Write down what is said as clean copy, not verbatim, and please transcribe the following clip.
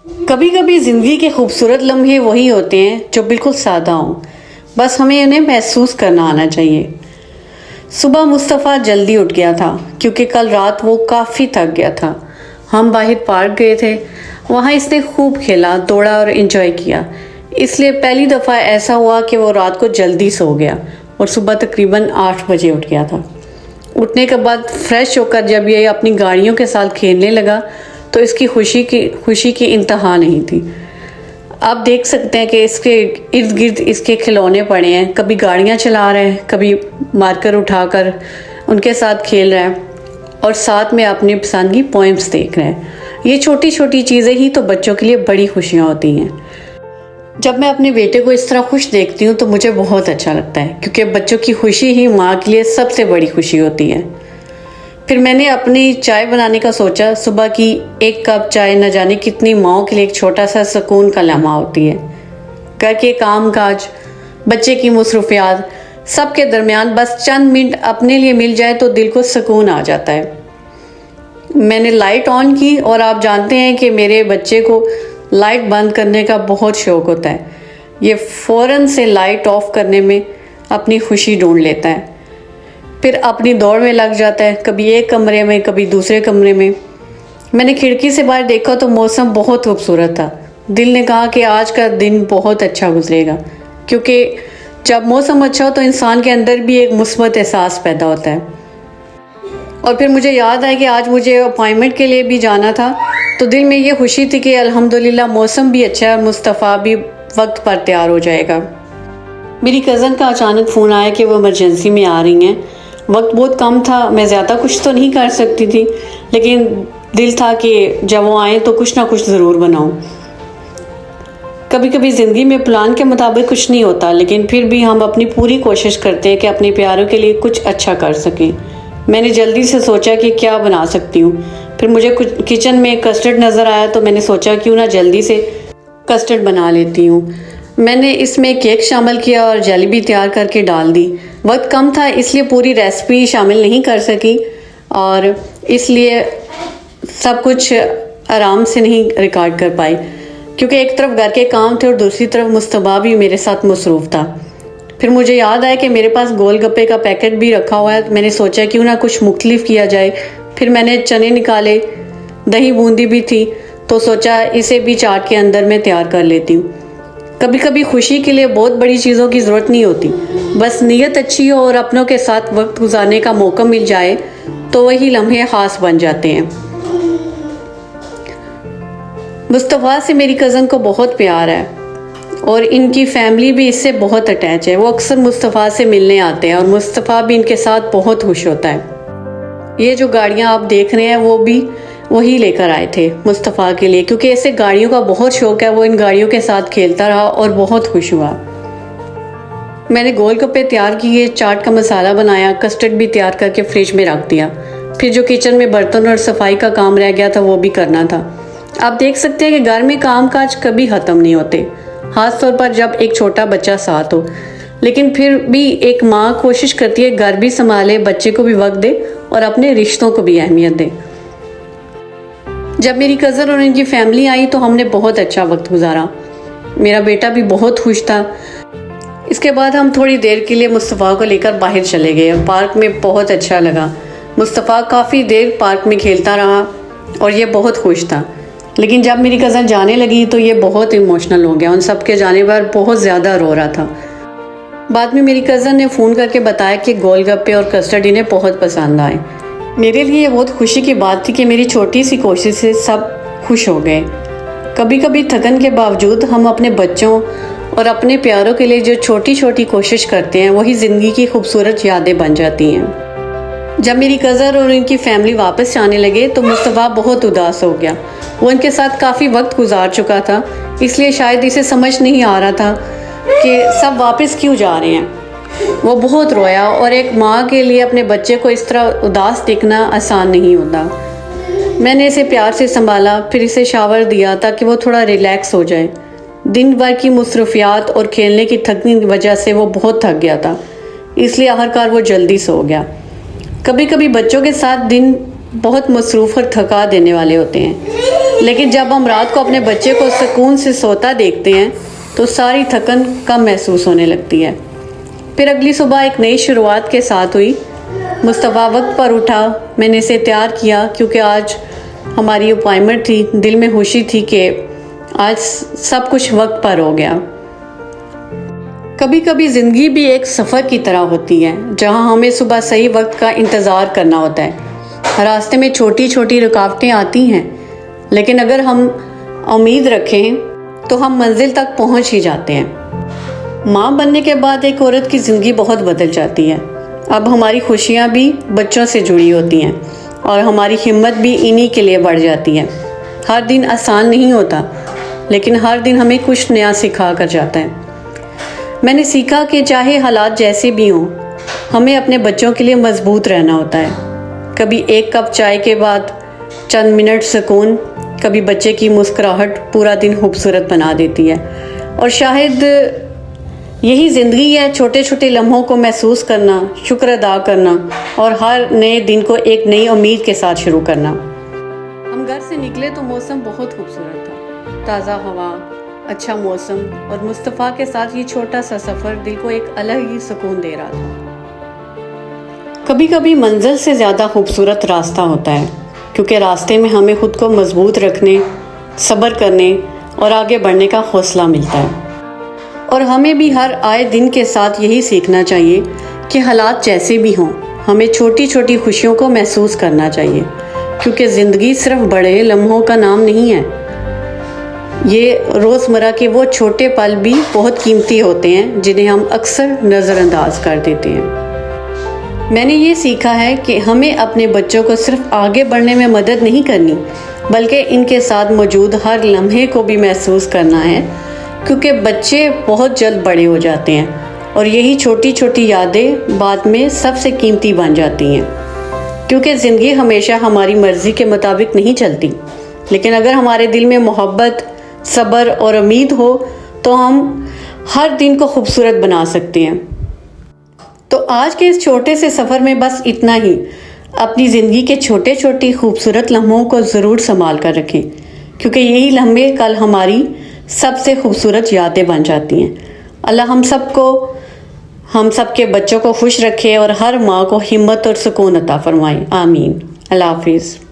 کبھی کبھی زندگی کے خوبصورت لمحے وہی ہوتے ہیں جو بالکل سادہ ہوں، بس ہمیں انہیں محسوس کرنا آنا چاہیے۔ صبح مصطفیٰ جلدی اٹھ گیا تھا کیونکہ کل رات وہ کافی تھک گیا تھا۔ ہم باہر پارک گئے تھے، وہاں اس نے خوب کھیلا، دوڑا اور انجوائے کیا، اس لیے پہلی دفعہ ایسا ہوا کہ وہ رات کو جلدی سو گیا اور صبح تقریباً 8 بجے اٹھ گیا تھا۔ اٹھنے کے بعد فریش ہو کر جب یہ اپنی گاڑیوں کے ساتھ کھیلنے لگا تو اس کی خوشی کی انتہا نہیں تھی۔ آپ دیکھ سکتے ہیں کہ اس کے ارد گرد اس کے کھلونے پڑے ہیں، کبھی گاڑیاں چلا رہے ہیں، کبھی مارکر اٹھا کر ان کے ساتھ کھیل رہے ہیں اور ساتھ میں اپنی پسند کی پوئمز دیکھ رہے ہیں۔ یہ چھوٹی چھوٹی چیزیں ہی تو بچوں کے لیے بڑی خوشیاں ہوتی ہیں۔ جب میں اپنے بیٹے کو اس طرح خوش دیکھتی ہوں تو مجھے بہت اچھا لگتا ہے، کیونکہ بچوں کی خوشی ہی ماں کے لیے سب سے بڑی خوشی ہوتی ہے۔ پھر میں نے اپنی چائے بنانے کا سوچا۔ صبح کی 1 کپ چائے نہ جانے کتنی ماؤں کے لیے ایک چھوٹا سا سکون کا لمحہ ہوتی ہے۔ گھر کے کام کاج، بچے کی مصروفیات، سب کے درمیان بس چند منٹ اپنے لیے مل جائے تو دل کو سکون آ جاتا ہے۔ میں نے لائٹ آن کی اور آپ جانتے ہیں کہ میرے بچے کو لائٹ بند کرنے کا بہت شوق ہوتا ہے۔ یہ فوراً سے لائٹ آف کرنے میں اپنی خوشی ڈھونڈ لیتا ہے، پھر اپنی دوڑ میں لگ جاتا ہے، کبھی ایک کمرے میں کبھی دوسرے کمرے میں۔ میں نے کھڑکی سے باہر دیکھا تو موسم بہت خوبصورت تھا۔ دل نے کہا کہ آج کا دن بہت اچھا گزرے گا، کیونکہ جب موسم اچھا ہو تو انسان کے اندر بھی ایک مثبت احساس پیدا ہوتا ہے۔ اور پھر مجھے یاد آیا کہ آج مجھے اپائنٹمنٹ کے لیے بھی جانا تھا، تو دل میں یہ خوشی تھی کہ الحمدللہ موسم بھی اچھا ہے اور مصطفیٰ بھی وقت پر تیار ہو جائے گا۔ میری کزن کا اچانک فون آیا کہ وہ ایمرجنسی میں آ رہی ہیں۔ وقت بہت کم تھا، میں زیادہ کچھ تو نہیں کر سکتی تھی، لیکن دل تھا کہ جب وہ آئیں تو کچھ نہ کچھ ضرور بناؤں۔ کبھی کبھی زندگی میں پلان کے مطابق کچھ نہیں ہوتا، لیکن پھر بھی ہم اپنی پوری کوشش کرتے ہیں کہ اپنے پیاروں کے لیے کچھ اچھا کر سکیں۔ میں نے جلدی سے سوچا کہ کیا بنا سکتی ہوں، پھر مجھے کچن میں کسٹرڈ نظر آیا تو میں نے سوچا کیوں نہ جلدی سے کسٹرڈ بنا لیتی ہوں۔ میں نے اس میں کیک شامل کیا اور جیلی بھی تیار کر کے ڈال دی۔ وقت کم تھا اس لیے پوری ریسپی شامل نہیں کر سکی اور اس لیے سب کچھ آرام سے نہیں ریکارڈ کر پائی، کیونکہ ایک طرف گھر کے کام تھے اور دوسری طرف مصطفیٰ بھی میرے ساتھ مصروف تھا۔ پھر مجھے یاد آیا کہ میرے پاس گول گپے کا پیکٹ بھی رکھا ہوا ہے، میں نے سوچا کیوں نہ کچھ مختلف کیا جائے۔ پھر میں نے چنے نکالے، دہی بوندی بھی تھی تو سوچا اسے بھی چاٹ کے اندر میں تیار کر لیتی ہوں۔ کبھی کبھی خوشی کے لیے بہت بڑی چیزوں کی ضرورت نہیں ہوتی، بس نیت اچھی ہو اور اپنوں کے ساتھ وقت گزارنے کا موقع مل جائے تو وہی لمحے خاص بن جاتے ہیں۔ مصطفیٰ سے میری کزن کو بہت پیار ہے اور ان کی فیملی بھی اس سے بہت اٹیچ ہے۔ وہ اکثر مصطفیٰ سے ملنے آتے ہیں اور مصطفیٰ بھی ان کے ساتھ بہت خوش ہوتا ہے۔ یہ جو گاڑیاں آپ دیکھ رہے ہیں وہ بھی وہی لے کر آئے تھے مصطفیٰ کے لیے، کیونکہ اسے گاڑیوں کا بہت شوق ہے۔ وہ ان گاڑیوں کے ساتھ کھیلتا رہا اور بہت خوش ہوا۔ میں نے گول گپے تیار کیے، چاٹ کا مسالہ بنایا، کسٹرڈ بھی تیار کر کے فریج میں رکھ دیا۔ پھر جو کچن میں برتن اور صفائی کا کام رہ گیا تھا وہ بھی کرنا تھا۔ آپ دیکھ سکتے ہیں کہ گھر میں کام کاج کبھی ختم نہیں ہوتے، خاص طور پر جب ایک چھوٹا بچہ ساتھ ہو۔ لیکن پھر بھی ایک ماں کوشش کرتی ہے گھر بھی سنبھالے، بچے کو بھی وقت دے اور اپنے رشتوں کو بھی اہمیت دے۔ جب میری کزن اور ان کی فیملی آئی تو ہم نے بہت اچھا وقت گزارا۔ میرا بیٹا بھی بہت خوش تھا۔ اس کے بعد ہم تھوڑی دیر کے لیے مصطفیٰ کو لے کر باہر چلے گئے۔ پارک میں بہت اچھا لگا۔ مصطفیٰ کافی دیر پارک میں کھیلتا رہا اور یہ بہت خوش تھا، لیکن جب میری کزن جانے لگی تو یہ بہت ایموشنل ہو گیا، ان سب کے جانے پر بہت زیادہ رو رہا تھا۔ بعد میں میری کزن نے فون کر کے بتایا کہ گول گپے اور کسٹرڈ انہیں بہت پسند آئے۔ میرے لیے یہ بہت خوشی کی بات تھی کہ میری چھوٹی سی کوشش سے سب خوش ہو گئے۔ کبھی کبھی تھکن کے باوجود ہم اپنے بچوں اور اپنے پیاروں کے لیے جو چھوٹی چھوٹی کوشش کرتے ہیں وہی زندگی کی خوبصورت یادیں بن جاتی ہیں۔ جب میری کزن اور ان کی فیملی واپس جانے لگے تو مصطفیٰ بہت اداس ہو گیا۔ وہ ان کے ساتھ کافی وقت گزار چکا تھا، اس لیے شاید اسے سمجھ نہیں آ رہا تھا کہ سب واپس کیوں جا رہے ہیں۔ وہ بہت رویا اور ایک ماں کے لیے اپنے بچے کو اس طرح اداس دیکھنا آسان نہیں ہوتا۔ میں نے اسے پیار سے سنبھالا، پھر اسے شاور دیا تاکہ وہ تھوڑا ریلیکس ہو جائے۔ دن بھر کی مصروفیات اور کھیلنے کی تھکنے کی وجہ سے وہ بہت تھک گیا تھا، اس لیے آخرکار وہ جلدی سو گیا۔ کبھی کبھی بچوں کے ساتھ دن بہت مصروف اور تھکا دینے والے ہوتے ہیں، لیکن جب ہم رات کو اپنے بچے کو سکون سے سوتا دیکھتے ہیں تو ساری تھکن کم محسوس ہونے لگتی ہے۔ پھر اگلی صبح ایک نئی شروعات کے ساتھ ہوئی۔ مصطفیٰ وقت پر اٹھا، میں نے اسے تیار کیا کیونکہ آج ہماری اپائنٹمنٹ تھی۔ دل میں خوشی تھی کہ آج سب کچھ وقت پر ہو گیا۔ کبھی کبھی زندگی بھی ایک سفر کی طرح ہوتی ہے جہاں ہمیں صبح صحیح وقت کا انتظار کرنا ہوتا ہے۔ راستے میں چھوٹی چھوٹی رکاوٹیں آتی ہیں، لیکن اگر ہم امید رکھیں تو ہم منزل تک پہنچ ہی جاتے ہیں۔ ماں بننے کے بعد ایک عورت کی زندگی بہت بدل جاتی ہے۔ اب ہماری خوشیاں بھی بچوں سے جڑی ہوتی ہیں اور ہماری ہمت بھی انہی کے لیے بڑھ جاتی ہے۔ ہر دن آسان نہیں ہوتا، لیکن ہر دن ہمیں کچھ نیا سکھا کر جاتا ہے۔ میں نے سیکھا کہ چاہے حالات جیسے بھی ہوں، ہمیں اپنے بچوں کے لیے مضبوط رہنا ہوتا ہے۔ کبھی ایک کپ چائے کے بعد چند منٹ سکون، کبھی بچے کی مسکراہٹ پورا دن خوبصورت بنا دیتی ہے۔ اور شاید یہی زندگی ہے، چھوٹے چھوٹے لمحوں کو محسوس کرنا، شکر ادا کرنا اور ہر نئے دن کو ایک نئی امید کے ساتھ شروع کرنا۔ ہم گھر سے نکلے تو موسم بہت خوبصورت تھا، تازہ ہوا، اچھا موسم، اور مصطفیٰ کے ساتھ یہ چھوٹا سا سفر دل کو ایک الگ ہی سکون دے رہا تھا۔ کبھی کبھی منزل سے زیادہ خوبصورت راستہ ہوتا ہے، کیونکہ راستے میں ہمیں خود کو مضبوط رکھنے، صبر کرنے اور آگے بڑھنے کا حوصلہ ملتا ہے۔ اور ہمیں بھی ہر آئے دن کے ساتھ یہی سیکھنا چاہیے کہ حالات جیسے بھی ہوں، ہمیں چھوٹی چھوٹی خوشیوں کو محسوس کرنا چاہیے، کیونکہ زندگی صرف بڑے لمحوں کا نام نہیں ہے۔ یہ روزمرہ کے وہ چھوٹے پل بھی بہت قیمتی ہوتے ہیں جنہیں ہم اکثر نظر انداز کر دیتے ہیں۔ میں نے یہ سیکھا ہے کہ ہمیں اپنے بچوں کو صرف آگے بڑھنے میں مدد نہیں کرنی، بلکہ ان کے ساتھ موجود ہر لمحے کو بھی محسوس کرنا ہے، کیونکہ بچے بہت جلد بڑے ہو جاتے ہیں اور یہی چھوٹی چھوٹی یادیں بعد میں سب سے قیمتی بن جاتی ہیں۔ کیونکہ زندگی ہمیشہ ہماری مرضی کے مطابق نہیں چلتی، لیکن اگر ہمارے دل میں محبت، صبر اور امید ہو تو ہم ہر دن کو خوبصورت بنا سکتے ہیں۔ تو آج کے اس چھوٹے سے سفر میں بس اتنا ہی۔ اپنی زندگی کے چھوٹے چھوٹی خوبصورت لمحوں کو ضرور سنبھال کر رکھیں، کیونکہ یہی لمحے کل ہماری سب سے خوبصورت یادیں بن جاتی ہیں۔ اللہ ہم سب کے بچوں کو خوش رکھے اور ہر ماں کو ہمت اور سکون عطا فرمائے۔ آمین۔ اللہ حافظ۔